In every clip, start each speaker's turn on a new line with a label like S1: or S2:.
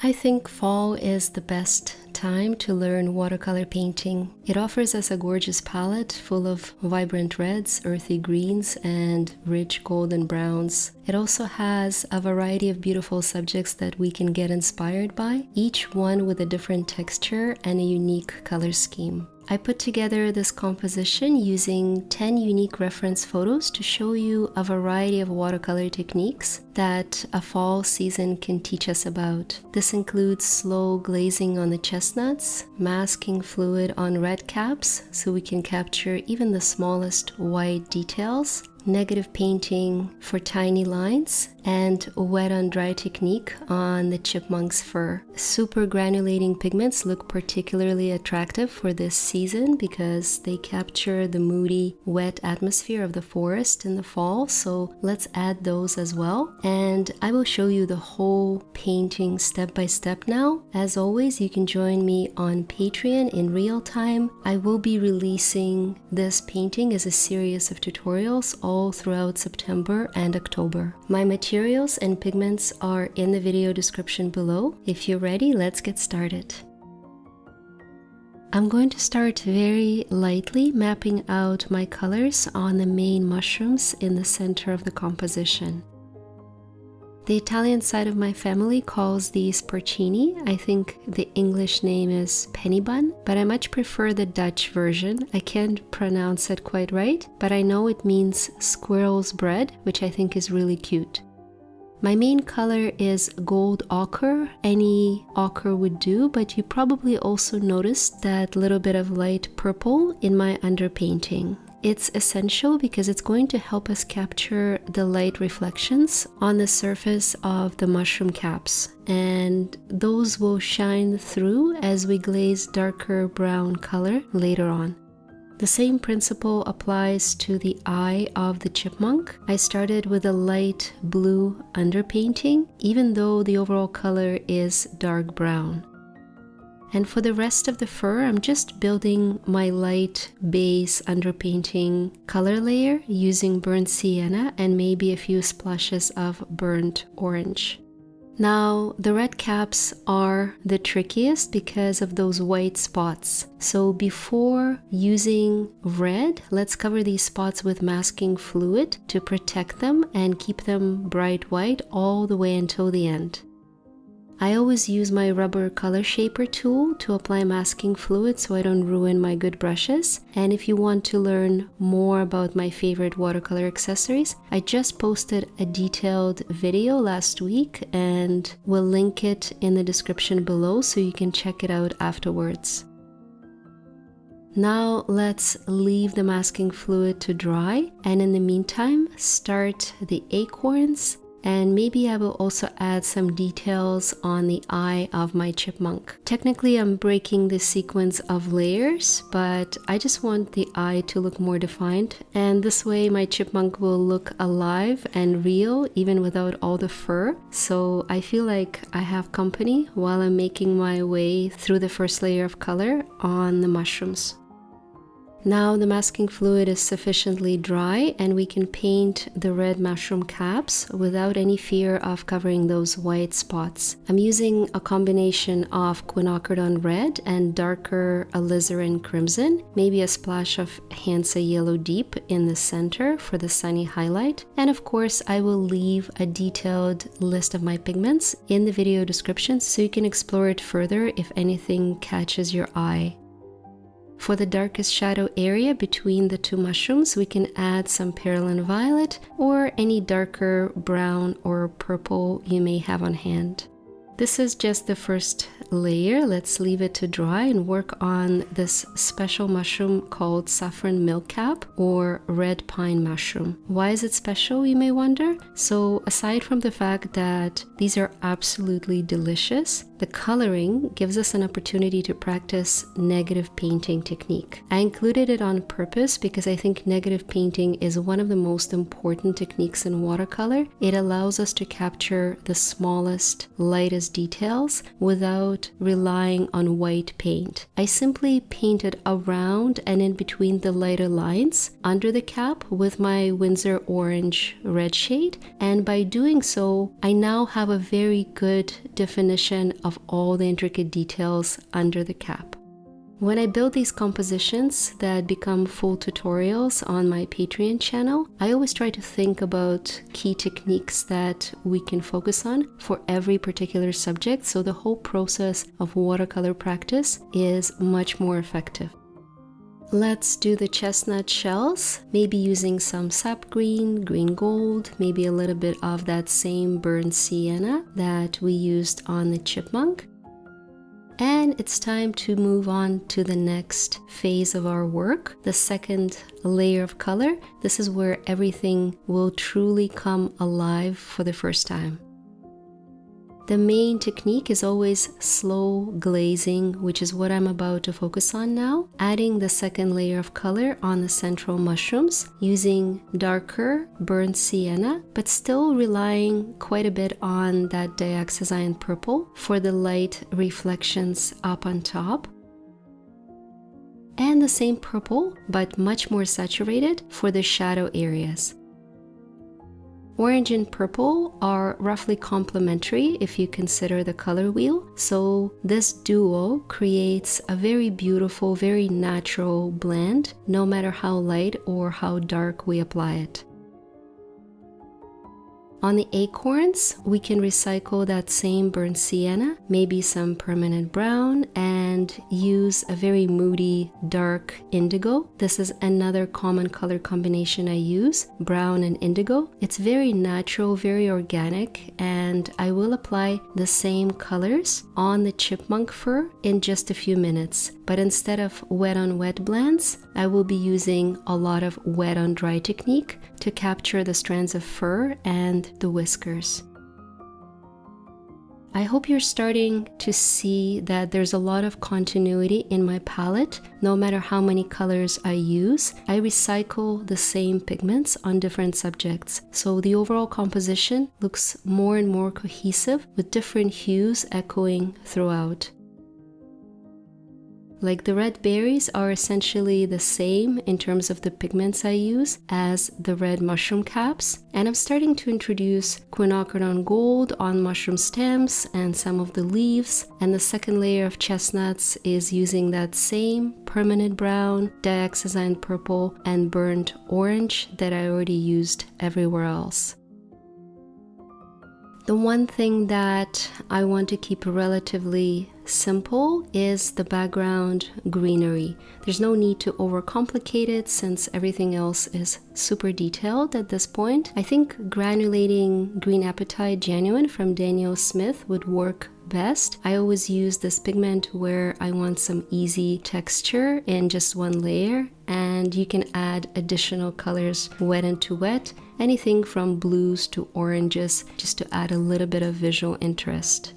S1: I think fall is the best time to learn watercolor painting. It offers us a gorgeous palette full of vibrant reds, earthy greens, and rich golden browns. It also has a variety of beautiful subjects that we can get inspired by, each one with a different texture and a unique color scheme. I put together this composition using 10 unique reference photos to show you a variety of watercolor techniques that a fall season can teach us about. This includes slow glazing on the chestnuts, masking fluid on red caps so we can capture even the smallest white details, negative painting for tiny lines, and wet on dry technique on the chipmunk's fur. Super granulating pigments look particularly attractive for this season because they capture the moody, wet atmosphere of the forest in the fall, so let's add those as well. And I will show you the whole painting step by step now. As always, you can join me on Patreon in real time. I will be releasing this painting as a series of tutorials all throughout September and October. My materials and pigments are in the video description below. If you're ready, let's get started. I'm going to start very lightly mapping out my colors on the main mushrooms in the center of the composition. The Italian side of my family calls these porcini. I think the English name is penny bun, but I much prefer the Dutch version. I can't pronounce it quite right, but I know it means squirrel's bread, which I think is really cute. My main color is gold ochre. Any ochre would do, but you probably also noticed that little bit of light purple in my underpainting. It's essential because it's going to help us capture the light reflections on the surface of the mushroom caps, and those will shine through as we glaze darker brown color later on. The same principle applies to the eye of the chipmunk. I started with a light blue underpainting, even though the overall color is dark brown. And for the rest of the fur, I'm just building my light base underpainting color layer using burnt sienna and maybe a few splashes of burnt orange. Now, the red caps are the trickiest because of those white spots. So before using red, let's cover these spots with masking fluid to protect them and keep them bright white all the way until the end. I always use my rubber color shaper tool to apply masking fluid so I don't ruin my good brushes. And if you want to learn more about my favorite watercolor accessories, I just posted a detailed video last week and will link it in the description below so you can check it out afterwards. Now let's leave the masking fluid to dry, and in the meantime start the acorns. And maybe I will also add some details on the eye of my chipmunk. Technically, I'm breaking the sequence of layers, but I just want the eye to look more defined. And this way my chipmunk will look alive and real even without all the fur. So I feel like I have company while I'm making my way through the first layer of color on the mushrooms. Now the masking fluid is sufficiently dry and we can paint the red mushroom caps without any fear of covering those white spots. I'm using a combination of quinacridone red and darker alizarin crimson, maybe a splash of Hansa yellow deep in the center for the sunny highlight. And of course, I will leave a detailed list of my pigments in the video description so you can explore it further if anything catches your eye. For the darkest shadow area between the two mushrooms, we can add some Perylene Violet or any darker brown or purple you may have on hand. This is just the first layer. Let's leave it to dry and work on this special mushroom called saffron milkcap or red pine mushroom. Why is it special, you may wonder? So aside from the fact that these are absolutely delicious, the coloring gives us an opportunity to practice negative painting technique. I included it on purpose because I think negative painting is one of the most important techniques in watercolor. It allows us to capture the smallest, lightest details without relying on white paint. I simply painted around and in between the lighter lines under the cap with my Winsor Orange red shade, and by doing so, I now have a very good definition of all the intricate details under the cap. When I build these compositions that become full tutorials on my Patreon channel, I always try to think about key techniques that we can focus on for every particular subject, so the whole process of watercolor practice is much more effective. Let's do the chestnut shells, maybe using some sap green, green gold, maybe a little bit of that same burnt sienna that we used on the chipmunk. And it's time to move on to the next phase of our work, the second layer of color. This is where everything will truly come alive for the first time. The main technique is always slow glazing, which is what I'm about to focus on now, adding the second layer of color on the central mushrooms using darker burnt sienna, but still relying quite a bit on that dioxazine purple for the light reflections up on top. And the same purple, but much more saturated for the shadow areas. Orange and purple are roughly complementary if you consider the color wheel, so this duo creates a very beautiful, very natural blend, no matter how light or how dark we apply it. On the acorns, we can recycle that same burnt sienna, maybe some permanent brown, and use a very moody dark indigo. This is another common color combination I use, brown and indigo. It's very natural, very organic, and I will apply the same colors on the chipmunk fur in just a few minutes. But instead of wet on wet blends, I will be using a lot of wet on dry technique to capture the strands of fur and the whiskers. I hope you're starting to see that there's a lot of continuity in my palette. No matter how many colors I use, I recycle the same pigments on different subjects. So the overall composition looks more and more cohesive with different hues echoing throughout. Like the red berries are essentially the same in terms of the pigments I use as the red mushroom caps. And I'm starting to introduce quinacridone gold on mushroom stems and some of the leaves. And the second layer of chestnuts is using that same permanent brown, dioxazine purple, and burnt orange that I already used everywhere else. The one thing that I want to keep relatively simple is the background greenery. There's no need to overcomplicate it since everything else is super detailed at this point. I think granulating Green Apatite Genuine from Daniel Smith would work best. I always use this pigment where I want some easy texture in just one layer, and you can add additional colors wet into wet, anything from blues to oranges, just to add a little bit of visual interest.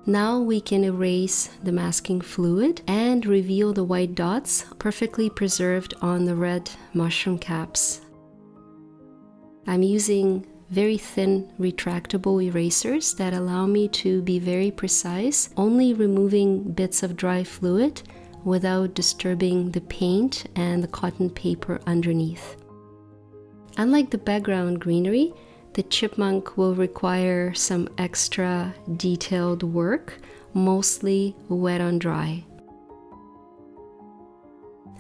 S1: Now we can erase the masking fluid and reveal the white dots perfectly preserved on the red mushroom caps. I'm using very thin retractable erasers that allow me to be very precise, only removing bits of dry fluid without disturbing the paint and the cotton paper underneath. Unlike the background greenery, the chipmunk will require some extra detailed work, mostly wet on dry.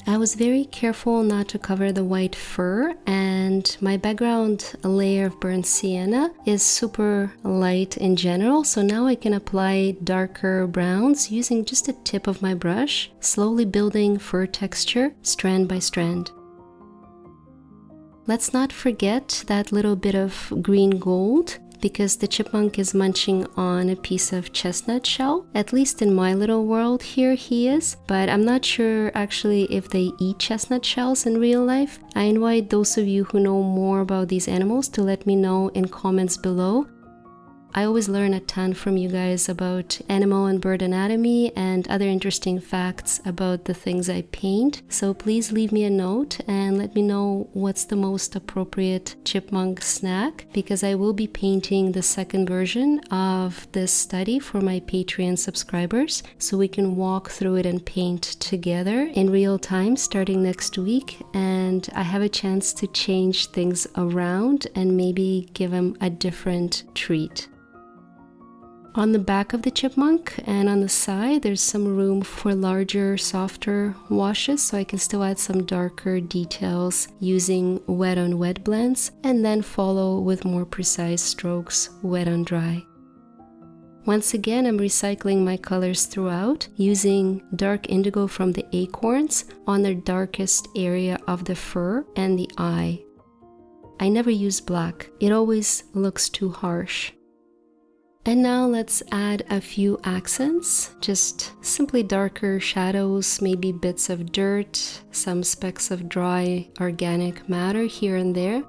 S1: I was very careful not to cover the white fur, and my background layer of burnt sienna is super light in general, so now I can apply darker browns using just the tip of my brush, slowly building fur texture strand by strand. Let's not forget that little bit of green gold, because the chipmunk is munching on a piece of chestnut shell. At least in my little world here he is, but I'm not sure actually if they eat chestnut shells in real life. I invite those of you who know more about these animals to let me know in comments below. I always learn a ton from you guys about animal and bird anatomy and other interesting facts about the things I paint. So please leave me a note and let me know what's the most appropriate chipmunk snack, because I will be painting the second version of this study for my Patreon subscribers, so we can walk through it and paint together in real time starting next week, and I have a chance to change things around and maybe give them a different treat. On the back of the chipmunk and on the side, there's some room for larger, softer washes, so I can still add some darker details using wet on wet blends and then follow with more precise strokes wet on dry. Once again, I'm recycling my colors throughout, using dark indigo from the acorns on the darkest area of the fur and the eye. I never use black, it always looks too harsh. And now let's add a few accents, just simply darker shadows, maybe bits of dirt, some specks of dry organic matter here and there.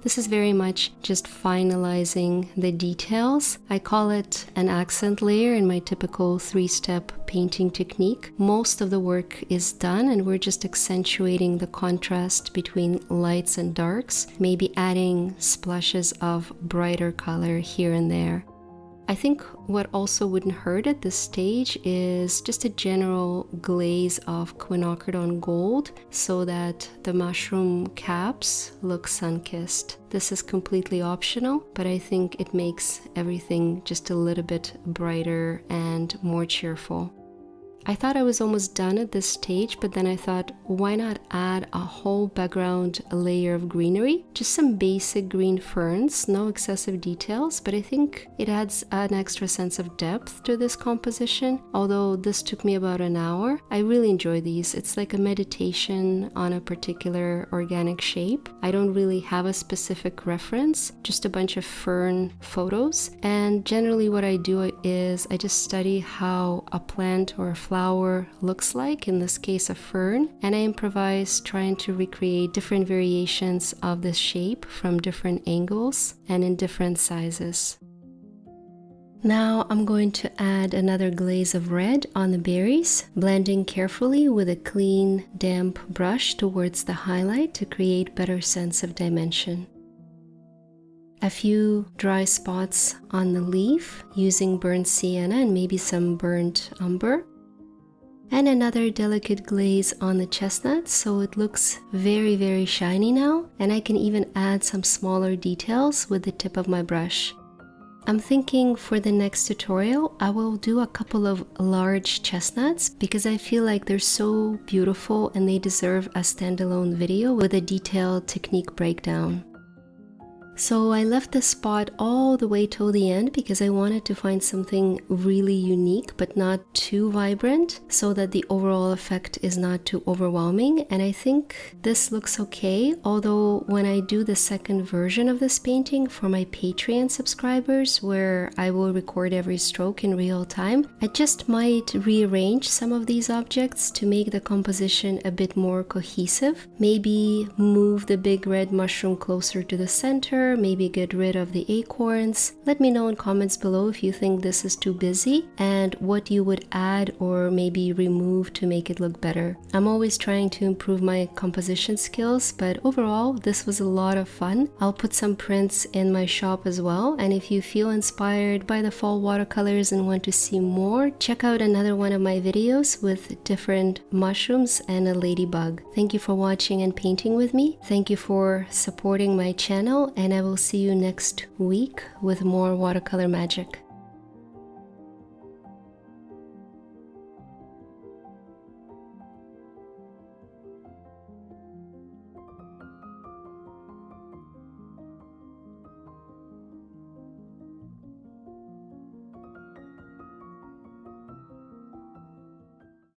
S1: This is very much just finalizing the details. I call it an accent layer in my typical 3-step painting technique. Most of the work is done and we're just accentuating the contrast between lights and darks, maybe adding splashes of brighter color here and there. I think what also wouldn't hurt at this stage is just a general glaze of quinacridone gold so that the mushroom caps look sun-kissed. This is completely optional, but I think it makes everything just a little bit brighter and more cheerful. I thought I was almost done at this stage, but then I thought, why not add a whole background layer of greenery? Just some basic green ferns, no excessive details, but I think it adds an extra sense of depth to this composition. Although this took me about an hour, I really enjoy these. It's like a meditation on a particular organic shape. I don't really have a specific reference, just a bunch of fern photos. And generally what I do is I just study how a plant or a flower looks like, in this case a fern, and I improvise trying to recreate different variations of this shape from different angles and in different sizes. Now I'm going to add another glaze of red on the berries, blending carefully with a clean, damp brush towards the highlight to create better sense of dimension. A few dry spots on the leaf using burnt sienna and maybe some burnt umber. And another delicate glaze on the chestnut, so it looks very, very shiny now, and I can even add some smaller details with the tip of my brush. I'm thinking for the next tutorial, I will do a couple of large chestnuts because I feel like they're so beautiful and they deserve a standalone video with a detailed technique breakdown. So I left the spot all the way till the end because I wanted to find something really unique but not too vibrant so that the overall effect is not too overwhelming, and I think this looks okay, although when I do the second version of this painting for my Patreon subscribers, where I will record every stroke in real time, I just might rearrange some of these objects to make the composition a bit more cohesive. Maybe move the big red mushroom closer to the center, maybe get rid of the acorns. Let me know in comments below if you think this is too busy and what you would add or maybe remove to make it look better. I'm always trying to improve my composition skills, but overall this was a lot of fun. I'll put some prints in my shop as well, and if you feel inspired by the fall watercolors and want to see more, check out another one of my videos with different mushrooms and a ladybug. Thank you for watching and painting with me. Thank you for supporting my channel, and I will see you next week with more watercolor magic.